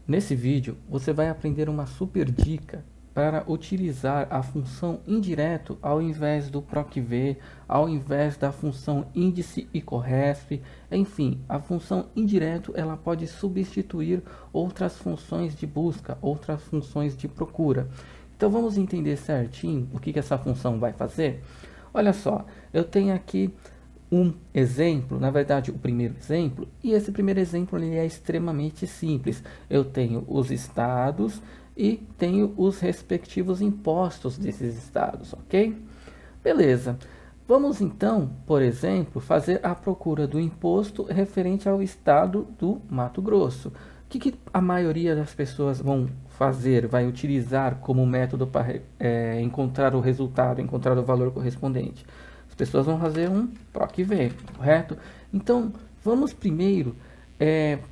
Nesse vídeo, você vai aprender uma super dica para utilizar a função indireto ao invés do PROC-V, ao invés da função índice e corresp. Enfim, a função indireto ela pode substituir outras funções de busca, outras funções de procura. Então vamos entender certinho o que essa função vai fazer? Olha só, eu tenho aqui um exemplo, na verdade o primeiro exemplo, e esse primeiro exemplo ele é extremamente simples. Eu tenho os estados e tenho os respectivos impostos desses estados, ok? Beleza. Vamos então, por exemplo, fazer a procura do imposto referente ao estado do Mato Grosso. O que a maioria das pessoas vão fazer, vai utilizar como método para encontrar o resultado, encontrar o valor correspondente? As pessoas vão fazer um PROC-V, correto? Então, vamos primeiro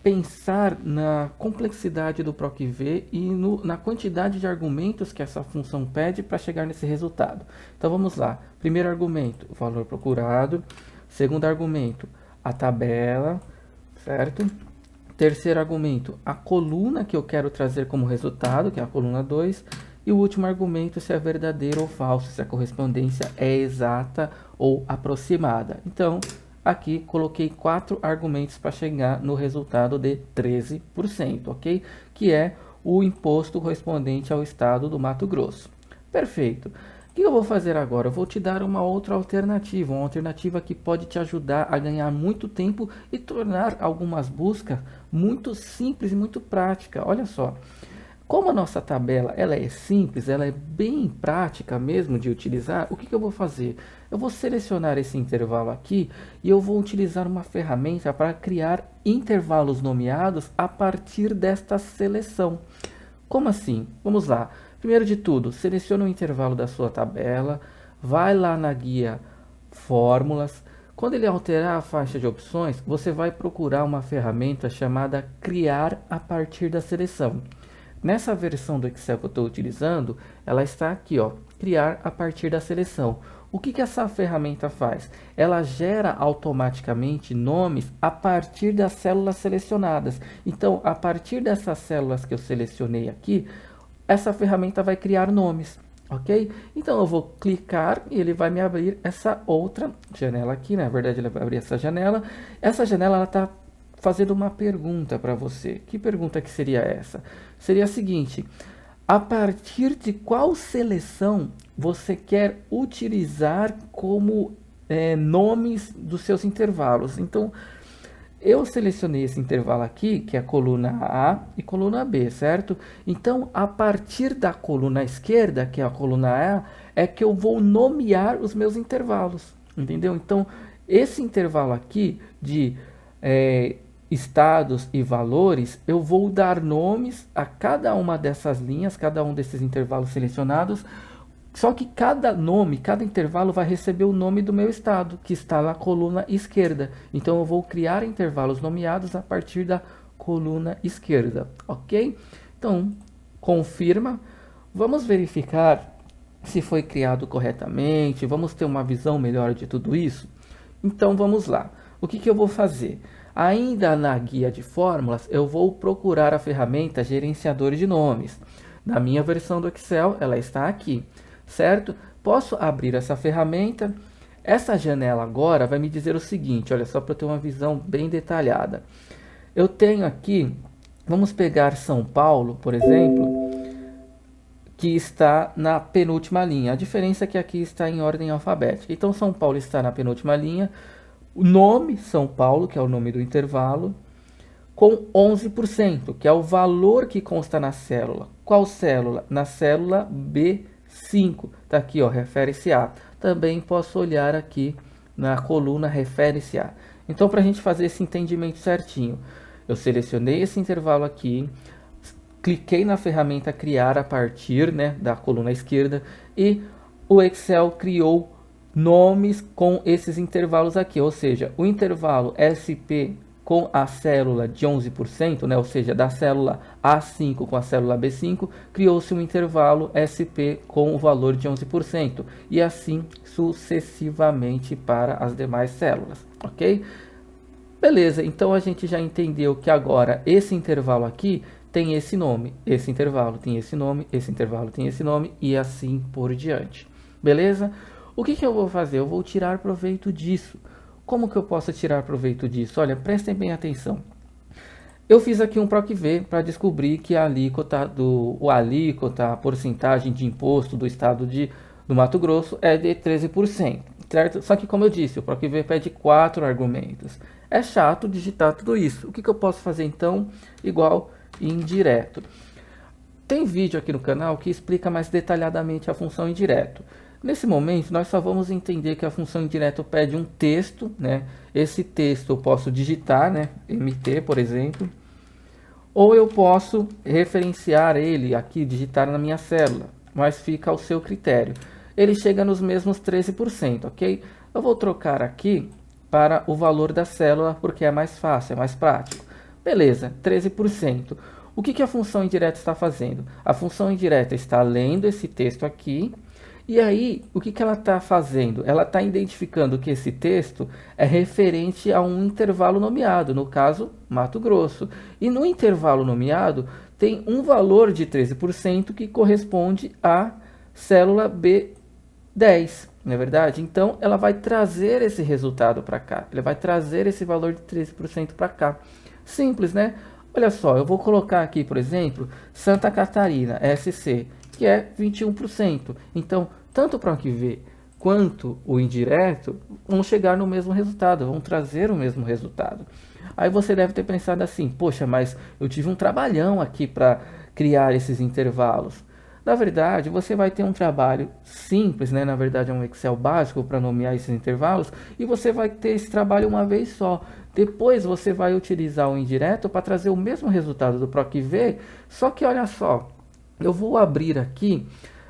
pensar na complexidade do PROC-V e na quantidade de argumentos que essa função pede para chegar nesse resultado. Então, vamos lá. Primeiro argumento, o valor procurado. Segundo argumento, a tabela, certo? Terceiro argumento, a coluna que eu quero trazer como resultado, que é a coluna 2. E o último argumento, se é verdadeiro ou falso, se a correspondência é exata ou aproximada. Então, aqui coloquei 4 argumentos para chegar no resultado de 13%, ok? Que é o imposto correspondente ao estado do Mato Grosso. Perfeito. O que eu vou fazer agora? Eu vou te dar uma outra alternativa, uma alternativa que pode te ajudar a ganhar muito tempo e tornar algumas buscas muito simples e muito prática. Olha só. Como a nossa tabela ela é simples, ela é bem prática mesmo de utilizar, o que eu vou fazer? Eu vou selecionar esse intervalo aqui e eu vou utilizar uma ferramenta para criar intervalos nomeados a partir desta seleção. Como assim? Vamos lá. Primeiro de tudo, selecione o intervalo da sua tabela, vai lá na guia Fórmulas. Quando ele alterar a faixa de opções, você vai procurar uma ferramenta chamada Criar a partir da seleção. Nessa versão do Excel que eu estou utilizando, ela está aqui, ó, criar a partir da seleção. O que essa ferramenta faz? Ela gera automaticamente nomes a partir das células selecionadas. Então, a partir dessas células que eu selecionei aqui, essa ferramenta vai criar nomes, ok? Então, eu vou clicar e ele vai me abrir essa outra janela aqui. Na verdade, ele vai abrir essa janela. Essa janela está fazendo uma pergunta para você. Que pergunta que seria essa? Seria a seguinte: a partir de qual seleção você quer utilizar como nomes dos seus intervalos? Então, eu selecionei esse intervalo aqui, que é a coluna A e coluna B, certo? Então, a partir da coluna esquerda, que é a coluna A, é que eu vou nomear os meus intervalos, entendeu? Então, esse intervalo aqui de estados e valores, eu vou dar nomes a cada uma dessas linhas, cada um desses intervalos selecionados, só que cada nome, cada intervalo vai receber o nome do meu estado, que está na coluna esquerda. Então eu vou criar intervalos nomeados a partir da coluna esquerda, ok? Então, confirma. Vamos verificar se foi criado corretamente, vamos ter uma visão melhor de tudo isso? Então vamos lá. O que eu vou fazer? Ainda na guia de fórmulas, eu vou procurar a ferramenta gerenciador de nomes. Na minha versão do Excel, ela está aqui, certo? Posso abrir essa ferramenta. Essa janela agora vai me dizer o seguinte, olha só, para eu ter uma visão bem detalhada. Eu tenho aqui, vamos pegar São Paulo, por exemplo, que está na penúltima linha. A diferença é que aqui está em ordem alfabética. Então, São Paulo está na penúltima linha. O nome São Paulo, que é o nome do intervalo, com 11%, que é o valor que consta na célula. Qual célula? Na célula B5. Está aqui, ó, refere-se a. Também posso olhar aqui na coluna refere-se a. Então, para a gente fazer esse entendimento certinho, eu selecionei esse intervalo aqui, cliquei na ferramenta criar a partir, né, da coluna esquerda e o Excel criou nomes com esses intervalos aqui, ou seja, o intervalo SP com a célula de 11%, né, ou seja, da célula A5 com a célula B5, criou-se um intervalo SP com o valor de 11%, e assim sucessivamente para as demais células, ok? Beleza, então a gente já entendeu que agora esse intervalo aqui tem esse nome, esse intervalo tem esse nome, esse intervalo tem esse nome e assim por diante. Beleza? O que eu vou fazer? Eu vou tirar proveito disso. Como que eu posso tirar proveito disso? Olha, prestem bem atenção. Eu fiz aqui um PROC-V para descobrir que a alíquota, a porcentagem de imposto do estado do Mato Grosso é de 13%, certo? Só que, como eu disse, o PROC-V pede 4 argumentos. É chato digitar tudo isso. O que eu posso fazer, então, igual indireto? Tem vídeo aqui no canal que explica mais detalhadamente a função indireto. Nesse momento, nós só vamos entender que a função indireto pede um texto, né? Esse texto eu posso digitar, né? MT, por exemplo. Ou eu posso referenciar ele aqui, digitar na minha célula, mas fica ao seu critério. Ele chega nos mesmos 13%, ok? Eu vou trocar aqui para o valor da célula, porque é mais fácil, é mais prático. Beleza, 13%. O que a função indireta está fazendo? A função indireta está lendo esse texto aqui, e aí, o que ela está fazendo? Ela está identificando que esse texto é referente a um intervalo nomeado, no caso, Mato Grosso. E no intervalo nomeado, tem um valor de 13% que corresponde à célula B10, não é verdade? Então, ela vai trazer esse resultado para cá. Ela vai trazer esse valor de 13% para cá. Simples, né? Olha só, eu vou colocar aqui, por exemplo, Santa Catarina, SC, que é 21%. Então, tanto o PROC-V quanto o indireto vão chegar no mesmo resultado, vão trazer o mesmo resultado. Aí você deve ter pensado assim, poxa, mas eu tive um trabalhão aqui para criar esses intervalos. Na verdade, você vai ter um trabalho simples, né? Na verdade é um Excel básico para nomear esses intervalos, e você vai ter esse trabalho uma vez só. Depois você vai utilizar o indireto para trazer o mesmo resultado do PROC-V, só que olha só, eu vou abrir aqui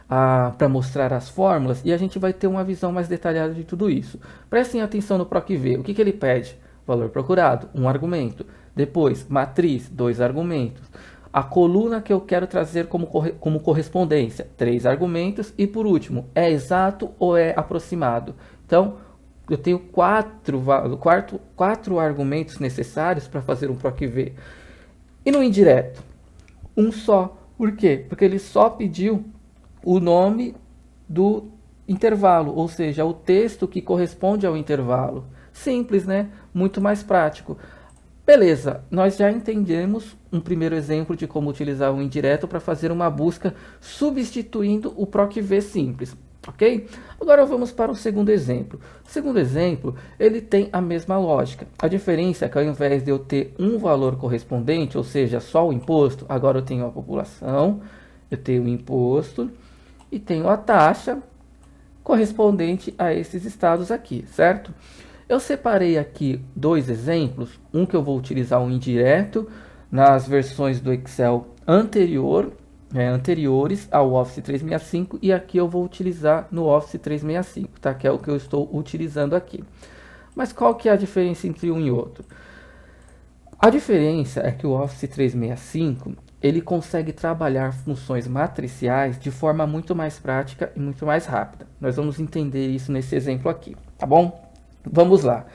para mostrar as fórmulas e a gente vai ter uma visão mais detalhada de tudo isso. Prestem atenção no PROC-V. O que ele pede? Valor procurado, um argumento. Depois, matriz, 2 argumentos. A coluna que eu quero trazer como correspondência, 3 argumentos. E por último, é exato ou é aproximado? Então, eu tenho quatro argumentos necessários para fazer um PROC-V. E no indireto? Um só. Por quê? Porque ele só pediu o nome do intervalo, ou seja, o texto que corresponde ao intervalo. Simples, né? Muito mais prático. Beleza, nós já entendemos um primeiro exemplo de como utilizar o indireto para fazer uma busca substituindo o PROC-V simples, ok? Agora vamos para o segundo exemplo. O segundo exemplo, ele tem a mesma lógica. A diferença é que ao invés de eu ter um valor correspondente, ou seja, só o imposto, agora eu tenho a população, eu tenho o imposto e tenho a taxa correspondente a esses estados aqui, certo? Eu separei aqui 2 exemplos, um que eu vou utilizar o indireto nas versões do Excel anteriores ao Office 365 e aqui eu vou utilizar no Office 365, tá? Que é o que eu estou utilizando aqui. Mas qual que é a diferença entre um e outro? A diferença é que o Office 365 ele consegue trabalhar funções matriciais de forma muito mais prática e muito mais rápida. Nós vamos entender isso nesse exemplo aqui, tá bom? Vamos lá.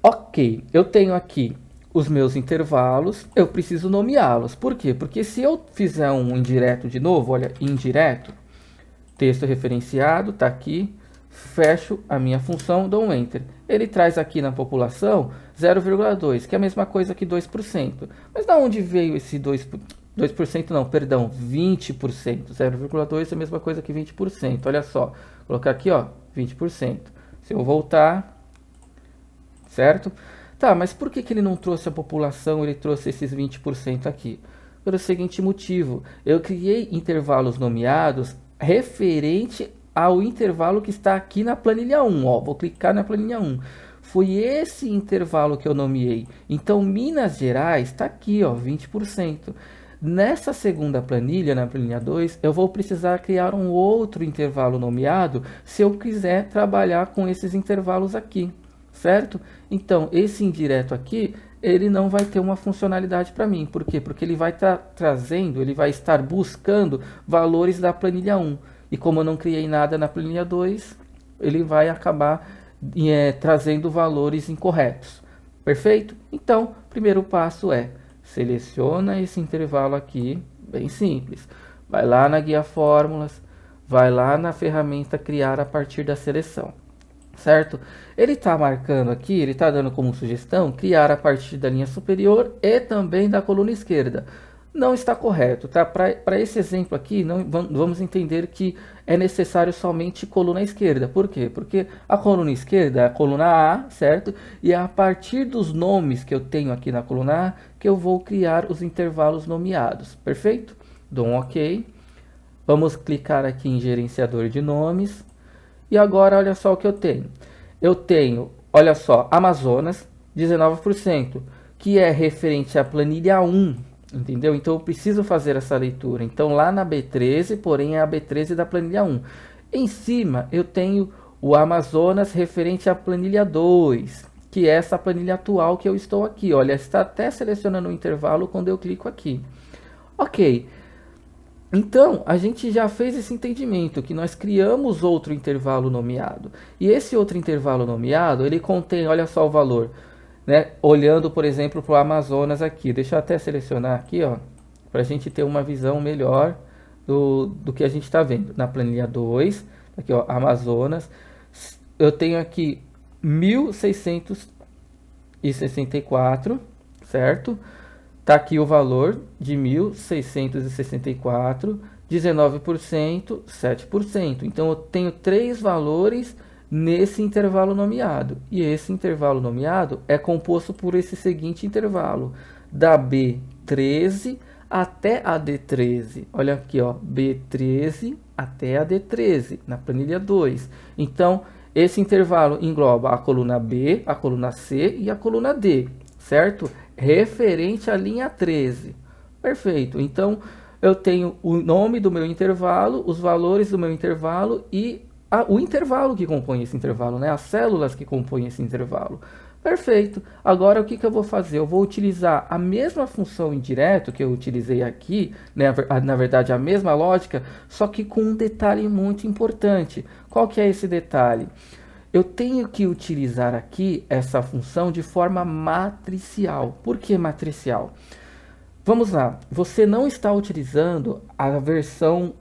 Ok, eu tenho aqui os meus intervalos, eu preciso nomeá-los. Por quê? Porque se eu fizer um indireto de novo, olha, indireto, texto referenciado, tá aqui, fecho a minha função, dou um Enter. Ele traz aqui na população 0,2, que é a mesma coisa que 2%. Mas da onde veio esse 2% não, perdão, 20%. 0,2 é a mesma coisa que 20%. Olha só, vou colocar aqui, ó, 20%. Se eu voltar, certo? Tá, mas por que ele não trouxe a população, ele trouxe esses 20% aqui? Pelo seguinte motivo, eu criei intervalos nomeados referente ao intervalo que está aqui na planilha 1, ó, vou clicar na planilha 1. Foi esse intervalo que eu nomeei. Então, Minas Gerais está aqui, ó, 20%. Nessa segunda planilha, na planilha 2, eu vou precisar criar um outro intervalo nomeado se eu quiser trabalhar com esses intervalos aqui, certo? Então, esse indireto aqui, ele não vai ter uma funcionalidade para mim. Por quê? Porque ele vai estar trazendo, ele vai estar buscando valores da planilha 1. E como eu não criei nada na planilha 2, ele vai acabar trazendo valores incorretos. Perfeito? Então, o primeiro passo é seleciona esse intervalo aqui, bem simples. Vai lá na guia fórmulas, vai lá na ferramenta criar a partir da seleção, certo? Ele está marcando aqui, ele está dando como sugestão criar a partir da linha superior e também da coluna esquerda. Não está correto, tá? Para esse exemplo aqui, não, vamos entender que é necessário somente coluna esquerda. Por quê? Porque a coluna esquerda é a coluna A, certo? E é a partir dos nomes que eu tenho aqui na coluna A que eu vou criar os intervalos nomeados. Perfeito? Dou um OK. Vamos clicar aqui em gerenciador de nomes. E agora olha só o que eu tenho. Eu tenho, olha só, Amazonas, 19%, que é referente à planilha 1. Entendeu? Então eu preciso fazer essa leitura. Então lá na B13, porém é a B13 da planilha 1. Em cima eu tenho o Amazonas referente à planilha 2, que é essa planilha atual que eu estou aqui. Olha, está até selecionando o intervalo quando eu clico aqui. Ok. Então, a gente já fez esse entendimento, que nós criamos outro intervalo nomeado. E esse outro intervalo nomeado, ele contém, olha só o valor, né? Olhando, por exemplo, para o Amazonas aqui. Deixa eu até selecionar aqui, ó, para a gente ter uma visão melhor do que a gente está vendo. Na planilha 2, aqui, ó, Amazonas, eu tenho aqui 1.664, certo? Tá aqui o valor de 1.664, 19%, 7%. Então eu tenho três valores nesse intervalo nomeado. E esse intervalo nomeado é composto por esse seguinte intervalo, da B13 até a D13. Olha aqui, ó, B13 até a D13, na planilha 2. Então, esse intervalo engloba a coluna B, a coluna C e a coluna D, certo? Referente à linha 13. Perfeito. Então, eu tenho o nome do meu intervalo, os valores do meu intervalo e o intervalo que compõe esse intervalo, né? As células que compõem esse intervalo. Perfeito. Agora, o que eu vou fazer? Eu vou utilizar a mesma função indireto que eu utilizei aqui, né? Na verdade, a mesma lógica, só que com um detalhe muito importante. Qual que é esse detalhe? Eu tenho que utilizar aqui essa função de forma matricial. Por que matricial? Vamos lá. Você não está utilizando a versão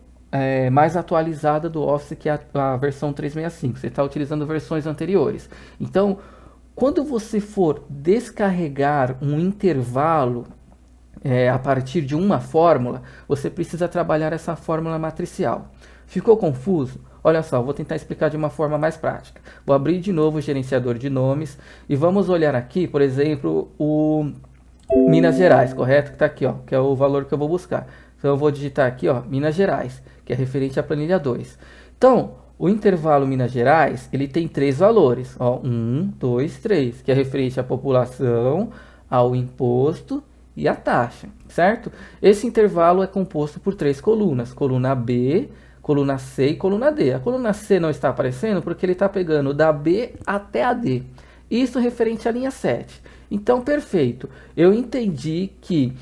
mais atualizada do Office, que é a versão 365. Você está utilizando versões anteriores. Então, quando você for descarregar um intervalo a partir de uma fórmula, você precisa trabalhar essa fórmula matricial. Ficou confuso? Olha só, vou tentar explicar de uma forma mais prática. Vou abrir de novo o gerenciador de nomes e vamos olhar aqui, por exemplo, o Minas Gerais, correto? Que está aqui, ó, que é o valor que eu vou buscar. Então eu vou digitar aqui, ó, Minas Gerais, que é referente à planilha 2. Então, o intervalo Minas Gerais, ele tem três valores, ó, 1, 2, 3, que é referente à população, ao imposto e à taxa, certo? Esse intervalo é composto por três colunas, coluna B, coluna C e coluna D. A coluna C não está aparecendo porque ele está pegando da B até a D. Isso referente à linha 7. Então, perfeito. Eu entendi que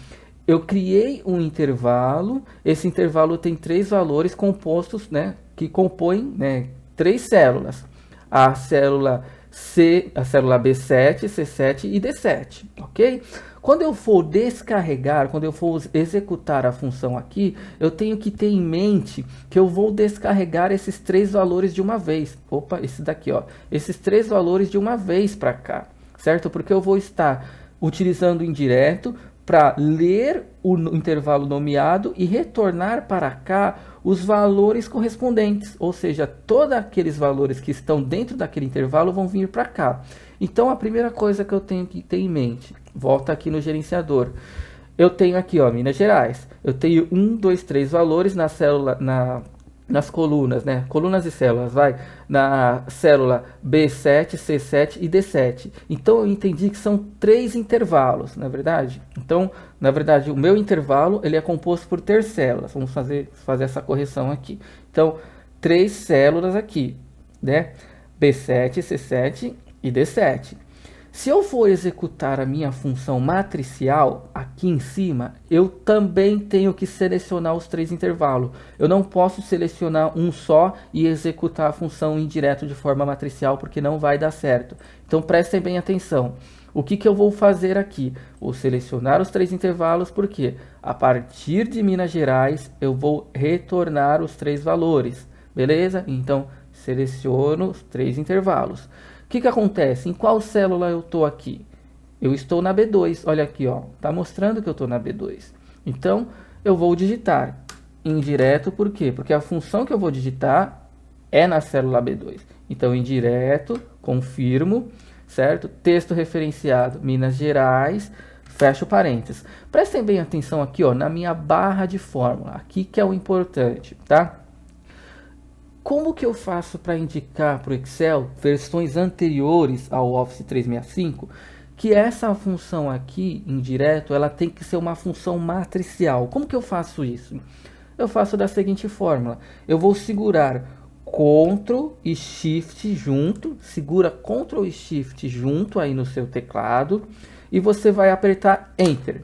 eu criei um intervalo. Esse intervalo tem três valores compostos, né, que compõem, né, três células. A célula C, a célula B7, C7 e D7, ok? Quando eu for descarregar, quando eu for executar a função aqui, eu tenho que ter em mente que eu vou descarregar esses três valores de uma vez. Opa, esse daqui, ó. Esses três valores de uma vez para cá, certo? Porque eu vou estar utilizando o indireto para ler o intervalo nomeado e retornar para cá os valores correspondentes, ou seja, todos aqueles valores que estão dentro daquele intervalo vão vir para cá. Então, a primeira coisa que eu tenho que ter em mente, volta aqui no gerenciador, eu tenho aqui, ó, Minas Gerais, eu tenho 1, 2, 3 valores na célula, nas colunas, né? Colunas e células, vai, na célula B7, C7 e D7. Então, eu entendi que são três intervalos, não é verdade? Então, na verdade, o meu intervalo, ele é composto por três células. Vamos fazer essa correção aqui. Então, três células aqui, né? B7, C7 e D7. Se eu for executar a minha função matricial aqui em cima, eu também tenho que selecionar os três intervalos. Eu não posso selecionar um só e executar a função indireto de forma matricial, porque não vai dar certo. Então prestem bem atenção. O que que eu vou fazer aqui? Vou selecionar os 3 intervalos, porque a partir de Minas Gerais eu vou retornar os 3 valores, beleza? Então, seleciono os 3 intervalos. O que que acontece? Em qual célula eu estou aqui? Eu estou na B2, olha aqui, ó, tá mostrando que eu estou na B2. Então, eu vou digitar indireto, por quê? Porque a função que eu vou digitar é na célula B2. Então, indireto, confirmo, certo? Texto referenciado, Minas Gerais, fecho parênteses. Prestem bem atenção aqui, ó, na minha barra de fórmula, aqui que é o importante, tá? Como que eu faço para indicar para o Excel versões anteriores ao Office 365 que essa função aqui, indireto, ela tem que ser uma função matricial? Como que eu faço isso? Eu faço da seguinte fórmula: eu vou segurar Ctrl e Shift junto, segura Ctrl e Shift junto aí no seu teclado e você vai apertar Enter.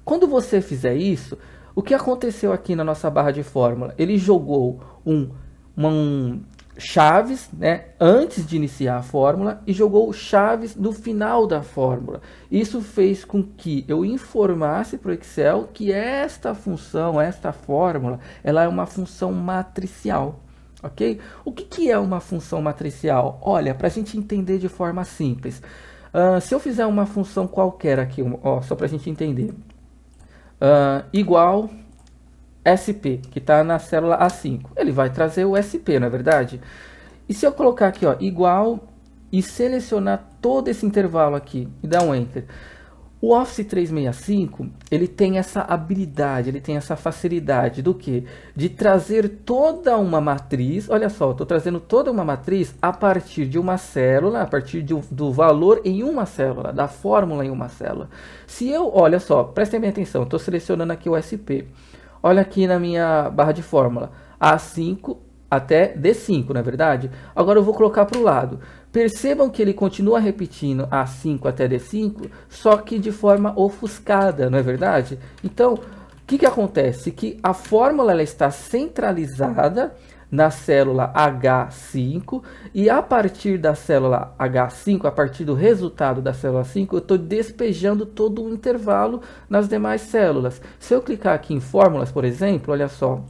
Quando você fizer isso, o que aconteceu aqui na nossa barra de fórmula? Ele jogou um chaves, né, antes de iniciar a fórmula e jogou chaves no final da fórmula. Isso fez com que eu informasse para o Excel que esta função, esta fórmula, ela é uma função matricial. Ok? O que é uma função matricial? Olha, para a gente entender de forma simples. Se eu fizer uma função qualquer aqui, ó, só para a gente entender. Igual SP, que está na célula A5. Ele vai trazer o SP, não é verdade? E se eu colocar aqui, ó, igual, e selecionar todo esse intervalo aqui, e dar um Enter. O Office 365, ele tem essa habilidade, ele tem essa facilidade do quê? De trazer toda uma matriz, olha só, estou trazendo toda uma matriz a partir de uma célula, a partir do valor em uma célula, da fórmula em uma célula. Se eu, olha só, prestem bem atenção, estou selecionando aqui o SP. Olha aqui na minha barra de fórmula, A5 até D5, não é verdade? Agora eu vou colocar para o lado. Percebam que ele continua repetindo A5 até D5, só que de forma ofuscada, não é verdade? Então, o que acontece? Que a fórmula ela está centralizada na célula H5 e a partir da célula H5, a partir do resultado da célula 5, eu estou despejando todo o intervalo nas demais células. Se eu clicar aqui em fórmulas, por exemplo, olha só,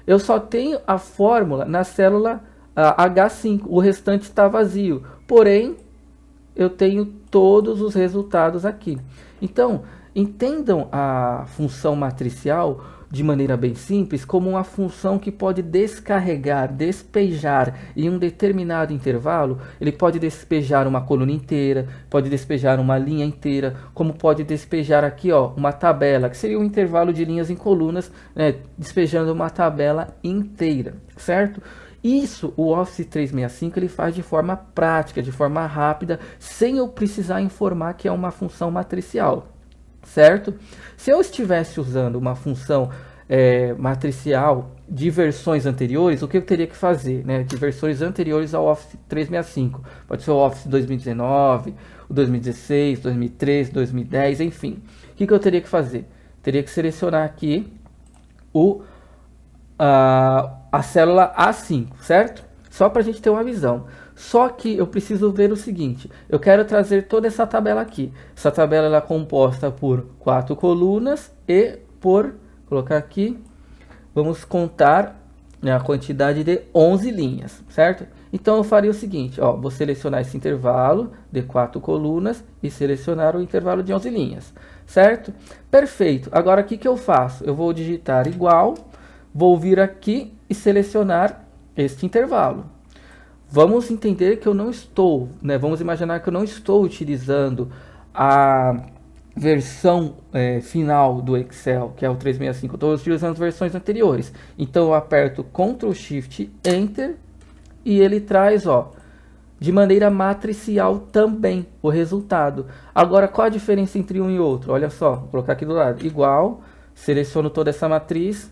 eu só tenho a fórmula na célula H5, o restante está vazio, porém eu tenho todos os resultados aqui. Então, entendam a função matricial de maneira bem simples como uma função que pode descarregar, despejar em um determinado intervalo. Ele pode despejar uma coluna inteira, pode despejar uma linha inteira, como pode despejar aqui, ó, uma tabela, que seria um intervalo de linhas em colunas, né, despejando uma tabela inteira, certo? Isso o Office 365 ele faz de forma prática, de forma rápida, sem eu precisar informar que é uma função matricial. Certo? Se eu estivesse usando uma função matricial de versões anteriores, o que eu teria que fazer? Né? De versões anteriores ao Office 365. Pode ser o Office 2019, o 2016, 2013, 2010, enfim. O que eu teria que fazer? Teria que selecionar aqui a célula A5, certo? Só para a gente ter uma visão. Só que eu preciso ver o seguinte, eu quero trazer toda essa tabela aqui. Essa tabela ela é composta por 4 colunas e por, colocar aqui, vamos contar, né, a quantidade de 11 linhas, certo? Então eu faria o seguinte, ó, vou selecionar esse intervalo de 4 colunas e selecionar o intervalo de 11 linhas, certo? Perfeito. Agora o que eu faço? Eu vou digitar igual, vou vir aqui e selecionar este intervalo. Vamos entender que eu não estou, né? Vamos imaginar que eu não estou utilizando a versão final do Excel, que é o 365. Eu estou utilizando as versões anteriores. Então eu aperto Ctrl Shift Enter e ele traz, ó, de maneira matricial também o resultado. Agora, qual a diferença entre um e outro? Olha só, vou colocar aqui do lado. Igual, seleciono toda essa matriz,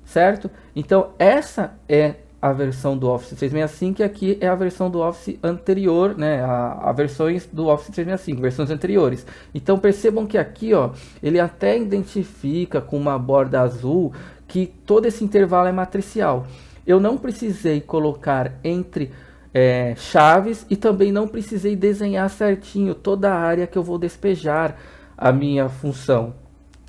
certo? Então essa é a versão do Office 365 e aqui é a versão do Office anterior, né, a versões do Office 365, versões anteriores. Então percebam que aqui, ó, ele até identifica com uma borda azul que todo esse intervalo é matricial. Eu não precisei colocar entre chaves e também não precisei desenhar certinho toda a área que eu vou despejar a minha função,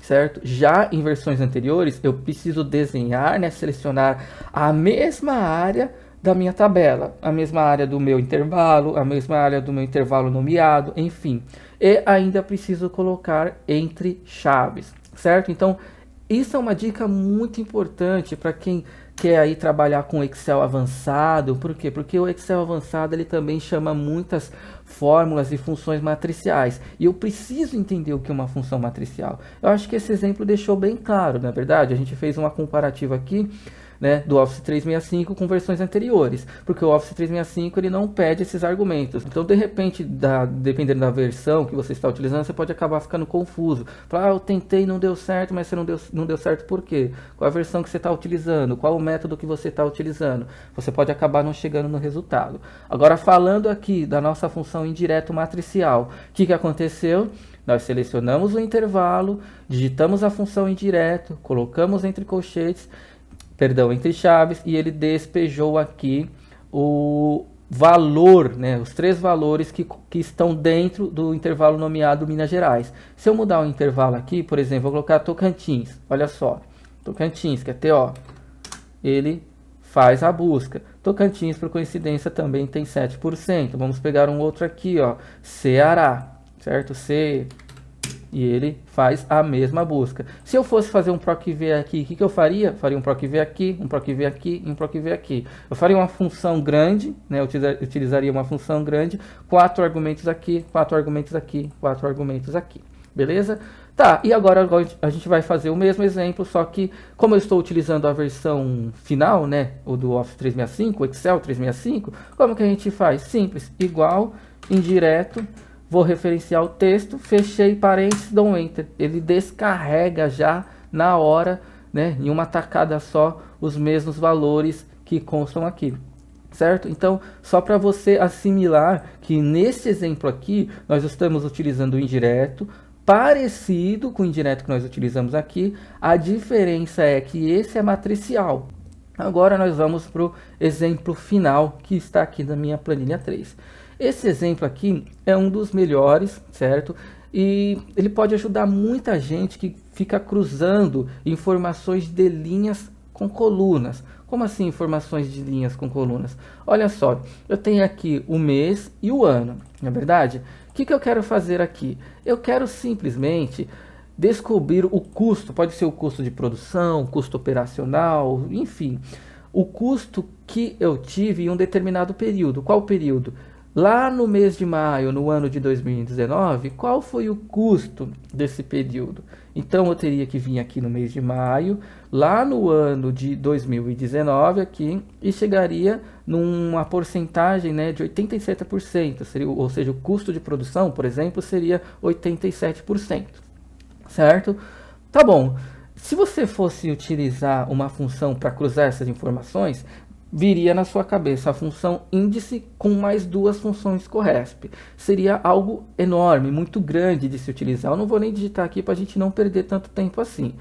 certo? Já em versões anteriores, eu preciso desenhar, né, selecionar a mesma área da minha tabela, a mesma área do meu intervalo, a mesma área do meu intervalo nomeado, enfim. E ainda preciso colocar entre chaves, certo? Então, isso é uma dica muito importante para quem quer aí trabalhar com Excel avançado. Por quê? Porque o Excel avançado ele também chama muitas fórmulas e funções matriciais. E eu preciso entender o que é uma função matricial. Eu acho que esse exemplo deixou bem claro, na verdade. A gente fez uma comparativa aqui, né, do Office 365 com versões anteriores, porque o Office 365 ele não pede esses argumentos. Então, de repente, dependendo da versão que você está utilizando, você pode acabar ficando confuso. Falar, eu tentei, não deu certo, mas você não deu certo por quê? Qual a versão que você está utilizando? Qual o método que você está utilizando? Você pode acabar não chegando no resultado. Agora, falando aqui da nossa função indireto matricial, o que aconteceu? Nós selecionamos o intervalo, digitamos a função indireto, colocamos entre colchetes, entre chaves, e ele despejou aqui o valor, né, os 3 valores que estão dentro do intervalo nomeado Minas Gerais. Se eu mudar o intervalo aqui, por exemplo, vou colocar Tocantins, olha só, Tocantins, que é TO, ele faz a busca. Tocantins, por coincidência, também tem 7%. Vamos pegar um outro aqui, ó, Ceará, certo? E ele faz a mesma busca. Se eu fosse fazer um PROC-V aqui, o que eu faria? Faria um PROC-V aqui, um PROC-V aqui e um PROC-V aqui. Eu faria uma função grande, né? Eu utilizaria uma função grande, 4 argumentos aqui, 4 argumentos aqui, 4 argumentos aqui. Beleza? Tá, e agora a gente vai fazer o mesmo exemplo, só que como eu estou utilizando a versão final, né? O do Office 365, o Excel 365, como que a gente faz? Simples, igual, indireto. Vou referenciar o texto, fechei parênteses, dou um Enter. Ele descarrega já na hora, né, em uma tacada só, os mesmos valores que constam aqui, certo? Então, só para você assimilar que nesse exemplo aqui, nós estamos utilizando o indireto, parecido com o indireto que nós utilizamos aqui, a diferença é que esse é matricial. Agora nós vamos para o exemplo final, que está aqui na minha planilha 3. Esse exemplo aqui é um dos melhores, certo? E ele pode ajudar muita gente que fica cruzando informações de linhas com colunas. Como assim informações de linhas com colunas? Olha só, eu tenho aqui o mês e o ano, não é verdade? O que eu quero fazer aqui? Eu quero simplesmente descobrir o custo, pode ser o custo de produção, custo operacional, enfim, o custo que eu tive em um determinado período. Qual período? Lá no mês de maio, no ano de 2019, qual foi o custo desse período? Então, eu teria que vir aqui no mês de maio, lá no ano de 2019, aqui, e chegaria numa porcentagem, né, de 87%. Ou seja, o custo de produção, por exemplo, seria 87%. Certo? Tá bom. Se você fosse utilizar uma função para cruzar essas informações, viria na sua cabeça a função índice com mais 2 funções corresp. Seria algo enorme, muito grande de se utilizar. Eu não vou nem digitar aqui para a gente não perder tanto tempo assim.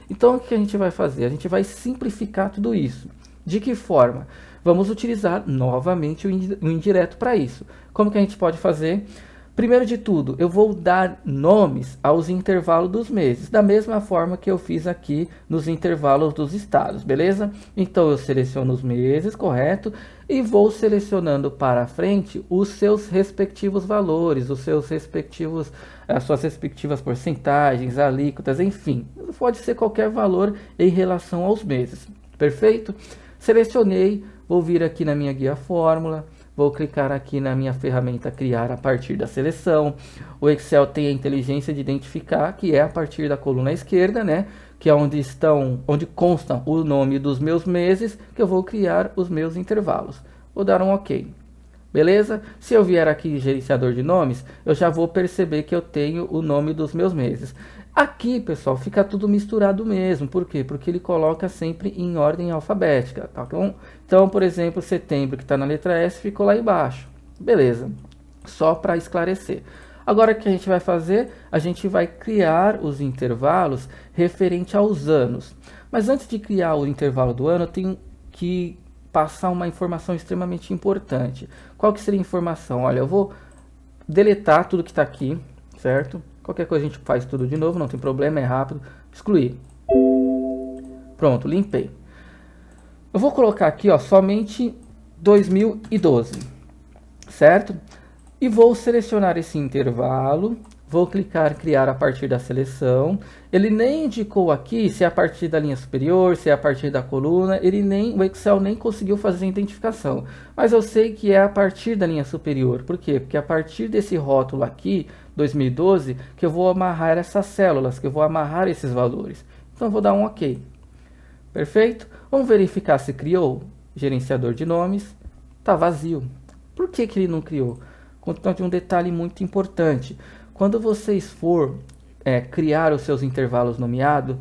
Então, o que a gente vai fazer? A gente vai simplificar tudo isso. De que forma? Vamos utilizar novamente o indireto para isso. Como que a gente pode fazer? Primeiro de tudo, eu vou dar nomes aos intervalos dos meses, da mesma forma que eu fiz aqui nos intervalos dos estados, beleza? Então eu seleciono os meses, correto? E vou selecionando para frente os seus respectivos valores, as suas respectivas porcentagens, alíquotas, enfim. Pode ser qualquer valor em relação aos meses, perfeito? Selecionei, vou vir aqui na minha guia fórmula. Vou clicar aqui na minha ferramenta criar a partir da seleção. O Excel tem a inteligência de identificar que é a partir da coluna esquerda, né? Que é onde constam o nome dos meus meses, que eu vou criar os meus intervalos. Vou dar um OK. Beleza? Se eu vier aqui em gerenciador de nomes, eu já vou perceber que eu tenho o nome dos meus meses. Aqui, pessoal, fica tudo misturado mesmo. Por quê? Porque ele coloca sempre em ordem alfabética, tá bom? Então, por exemplo, setembro, que está na letra S, ficou lá embaixo. Beleza. Só para esclarecer. Agora, o que a gente vai fazer? A gente vai criar os intervalos referente aos anos. Mas antes de criar o intervalo do ano, eu tenho que passar uma informação extremamente importante. Qual que seria a informação? Olha, eu vou deletar tudo que está aqui, certo? Qualquer coisa a gente faz tudo de novo, não tem problema, é rápido. Excluir. Pronto, limpei. Eu vou colocar aqui, ó, somente 2012, certo? E vou selecionar esse intervalo, vou clicar em criar a partir da seleção. Ele nem indicou aqui se é a partir da linha superior, se é a partir da coluna, o Excel nem conseguiu fazer a identificação. Mas eu sei que é a partir da linha superior. Por quê? Porque a partir desse rótulo aqui, 2012, que eu vou amarrar essas células, que eu vou amarrar esses valores. Então eu vou dar um OK. Perfeito? Vamos verificar se criou. Gerenciador de nomes. Está vazio. Por que ele não criou? Conta de um detalhe muito importante. Quando vocês for criar os seus intervalos nomeados,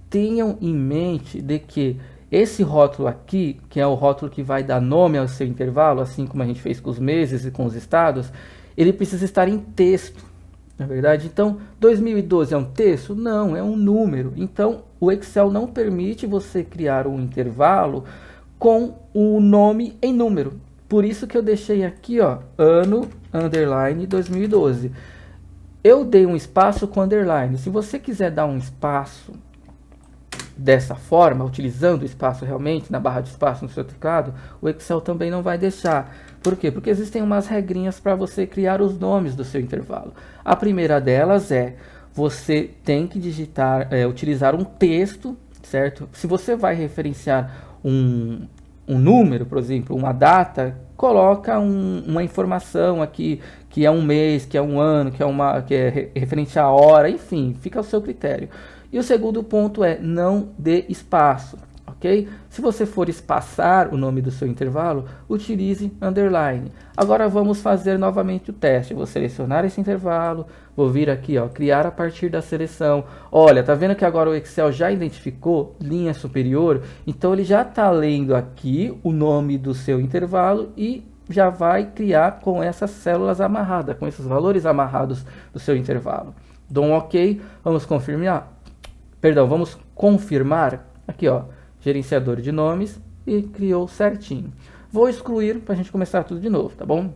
tenham em mente de que esse rótulo aqui, que é o rótulo que vai dar nome ao seu intervalo, assim como a gente fez com os meses e com os estados, ele precisa estar em texto, na verdade. Então, 2012 é um texto? Não, é um número. Então, o Excel não permite você criar um intervalo com o nome em número. Por isso que eu deixei aqui, ó, ano, underline, 2012. Eu dei um espaço com underline. Se você quiser dar um espaço dessa forma, utilizando o espaço realmente na barra de espaço no seu teclado, o Excel também não vai deixar. Por quê? Porque existem umas regrinhas para você criar os nomes do seu intervalo. A primeira delas é, você tem que utilizar um texto, certo? Se você vai referenciar um número, por exemplo, uma data, coloca uma informação aqui, que é um mês, que é um ano, que é referente à hora, enfim, fica ao seu critério. E o segundo ponto é, não dê espaço, ok? Se você for espaçar o nome do seu intervalo, utilize underline. Agora vamos fazer novamente o teste. Eu vou selecionar esse intervalo, vou vir aqui, ó, criar a partir da seleção. Olha, tá vendo que agora o Excel já identificou linha superior? Então ele já está lendo aqui o nome do seu intervalo e já vai criar com essas células amarradas, com esses valores amarrados do seu intervalo. Dou um OK, vamos confirmar. Perdão, vamos confirmar. Aqui, ó, gerenciador de nomes e criou certinho. Vou excluir para a gente começar tudo de novo, tá bom?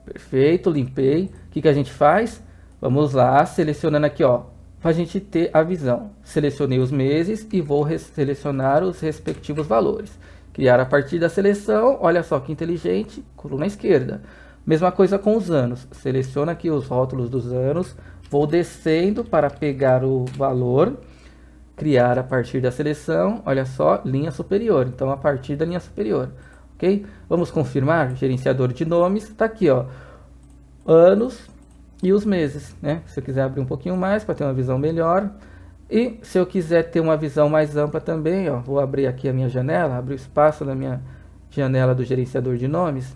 Perfeito, limpei. O que a gente faz? Vamos lá, selecionando aqui, ó, para a gente ter a visão. Selecionei os meses e vou selecionar os respectivos valores. Criar a partir da seleção, olha só que inteligente, coluna esquerda. Mesma coisa com os anos. Seleciona aqui os rótulos dos anos, vou descendo para pegar o valor, criar a partir da seleção, olha só, linha superior. Então, a partir da linha superior, ok? Vamos confirmar, gerenciador de nomes, está aqui, ó, anos e os meses, né? Se eu quiser abrir um pouquinho mais para ter uma visão melhor. E se eu quiser ter uma visão mais ampla também, ó, vou abrir aqui a minha janela, abrir o espaço da minha janela do gerenciador de nomes.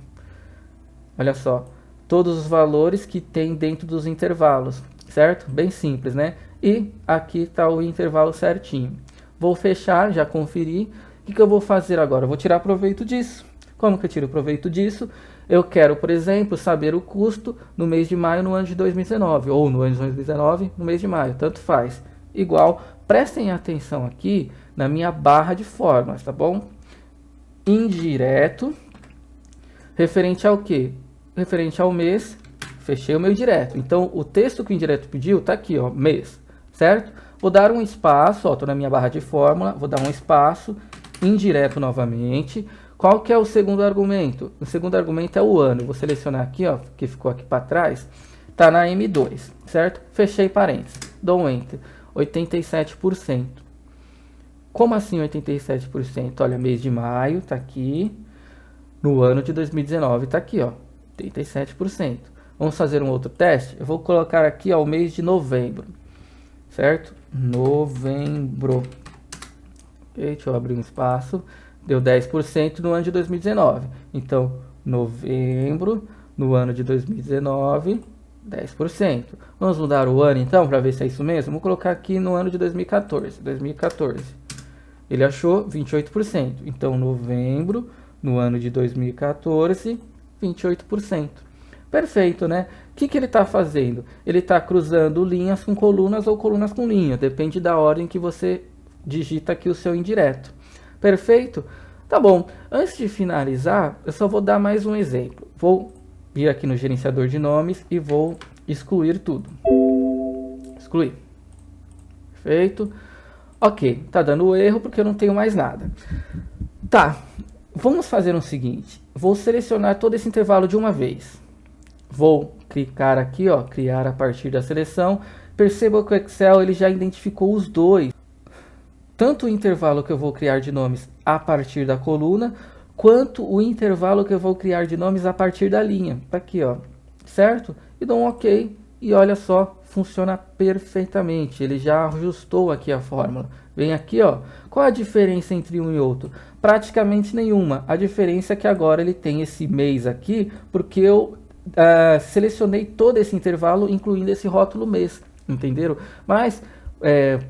Olha só, todos os valores que tem dentro dos intervalos, certo? Bem simples, né? E aqui está o intervalo certinho. Vou fechar, já conferi. O que eu vou fazer agora? Eu vou tirar proveito disso. Como que eu tiro proveito disso? Eu quero, por exemplo, saber o custo no mês de maio no ano de 2019, ou no ano de 2019 no mês de maio, tanto faz. Igual, prestem atenção aqui na minha barra de fórmulas, tá bom? Indireto, referente ao quê? Referente ao mês, fechei o meu direto. Então, o texto que o indireto pediu tá aqui, ó, mês, certo? Vou dar um espaço, ó, tô na minha barra de fórmula, vou dar um espaço, indireto novamente. Qual que é o segundo argumento? O segundo argumento é o ano. Vou selecionar aqui, ó, que ficou aqui para trás, tá na M2, certo? Fechei parênteses, dou um Enter. 87%. Como assim 87%? Olha, mês de maio tá aqui, no ano de 2019 tá aqui, ó, 87%. Vamos fazer um outro teste? Eu vou colocar aqui, ó, o mês de novembro, certo? Novembro. Ok, deixa eu abrir um espaço. Deu 10% no ano de 2019. Então, novembro, no ano de 2019, 10%. Vamos mudar o ano então, para ver se é isso mesmo? Vou colocar aqui no ano de 2014. 2014. Ele achou 28%. Então, novembro, no ano de 2014, 28%. Perfeito, né? O que ele está fazendo? Ele está cruzando linhas com colunas ou colunas com linha. Depende da ordem que você digita aqui o seu indireto. Perfeito? Tá bom, antes de finalizar, eu só vou dar mais um exemplo. Vou vir aqui no gerenciador de nomes e vou excluir tudo. Excluir. Perfeito. Ok, tá dando erro porque eu não tenho mais nada. Tá, vamos fazer o seguinte. Vou selecionar todo esse intervalo de uma vez. Vou clicar aqui, ó, criar a partir da seleção. Perceba que o Excel ele já identificou os dois. Tanto o intervalo que eu vou criar de nomes a partir da coluna, quanto o intervalo que eu vou criar de nomes a partir da linha. Tá aqui, ó, certo? E dou um OK e olha só, funciona perfeitamente. Ele já ajustou aqui a fórmula. Vem aqui, ó. Qual a diferença entre um e outro? Praticamente nenhuma. A diferença é que agora ele tem esse mês aqui, porque eu selecionei todo esse intervalo, incluindo esse rótulo mês. Entenderam? Mas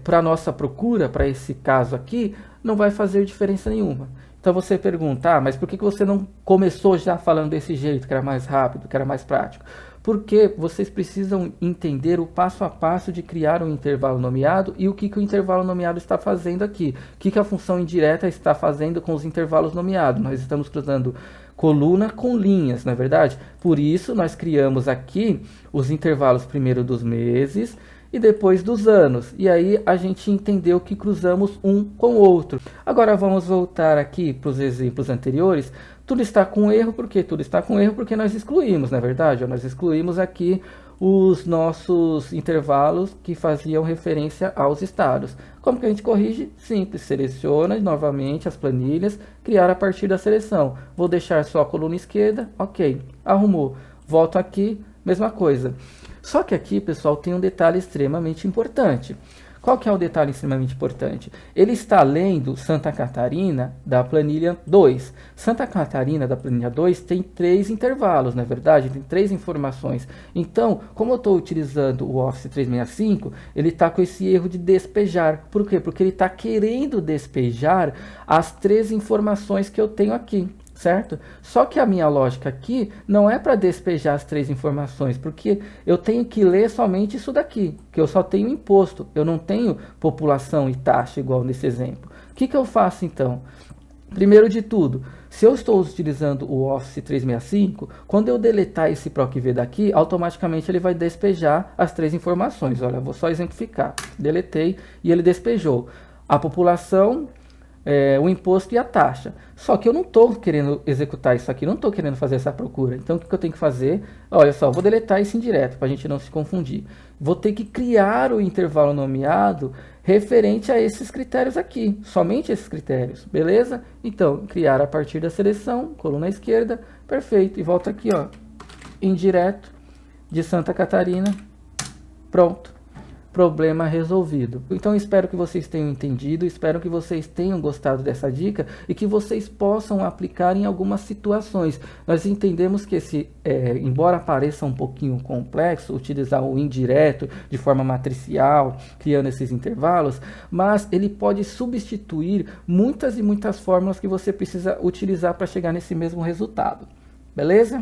para nossa procura, para esse caso aqui, não vai fazer diferença nenhuma. Então você pergunta, mas por que você não começou já falando desse jeito, que era mais rápido, que era mais prático? Porque vocês precisam entender o passo a passo de criar um intervalo nomeado e o que o intervalo nomeado está fazendo aqui. O que a função indireta está fazendo com os intervalos nomeados. Nós estamos cruzando coluna com linhas, não é verdade? Por isso nós criamos aqui os intervalos primeiro dos meses e depois dos anos. E aí a gente entendeu que cruzamos um com o outro. Agora vamos voltar aqui para os exemplos anteriores. Tudo está com erro, por quê? Tudo está com erro porque nós excluímos, na verdade. Nós excluímos aqui os nossos intervalos que faziam referência aos estados. Como que a gente corrige? Simples, seleciona novamente as planilhas, criar a partir da seleção. Vou deixar só a coluna esquerda, ok, arrumou. Volto aqui, mesma coisa. Só que aqui, pessoal, tem um detalhe extremamente importante. Qual que é o detalhe extremamente importante? Ele está lendo Santa Catarina da planilha 2. Santa Catarina da planilha 2 tem 3 intervalos, não é verdade? Tem 3 informações. Então, como eu estou utilizando o Office 365, ele está com esse erro de despejar. Por quê? Porque ele está querendo despejar as 3 informações que eu tenho aqui. Certo? Só que a minha lógica aqui não é para despejar as 3 informações, porque eu tenho que ler somente isso daqui, que eu só tenho imposto, eu não tenho população e taxa igual nesse exemplo. O que eu faço então? Primeiro de tudo, se eu estou utilizando o Office 365, quando eu deletar esse PROC-V daqui, automaticamente ele vai despejar as 3 informações. Olha, vou só exemplificar. Deletei e ele despejou a população, o imposto e a taxa. Só que eu não estou querendo executar isso aqui, não estou querendo fazer essa procura. Então o que eu tenho que fazer? Olha só, vou deletar isso indireto para a gente não se confundir. Vou ter que criar o intervalo nomeado referente a esses critérios aqui, somente esses critérios, beleza? Então, criar a partir da seleção, coluna esquerda, perfeito. E volta aqui, ó, indireto de Santa Catarina, pronto. Problema resolvido. Então espero que vocês tenham entendido, espero que vocês tenham gostado dessa dica e que vocês possam aplicar em algumas situações. Nós entendemos que embora pareça um pouquinho complexo utilizar o indireto de forma matricial, criando esses intervalos, mas ele pode substituir muitas e muitas fórmulas que você precisa utilizar para chegar nesse mesmo resultado. Beleza?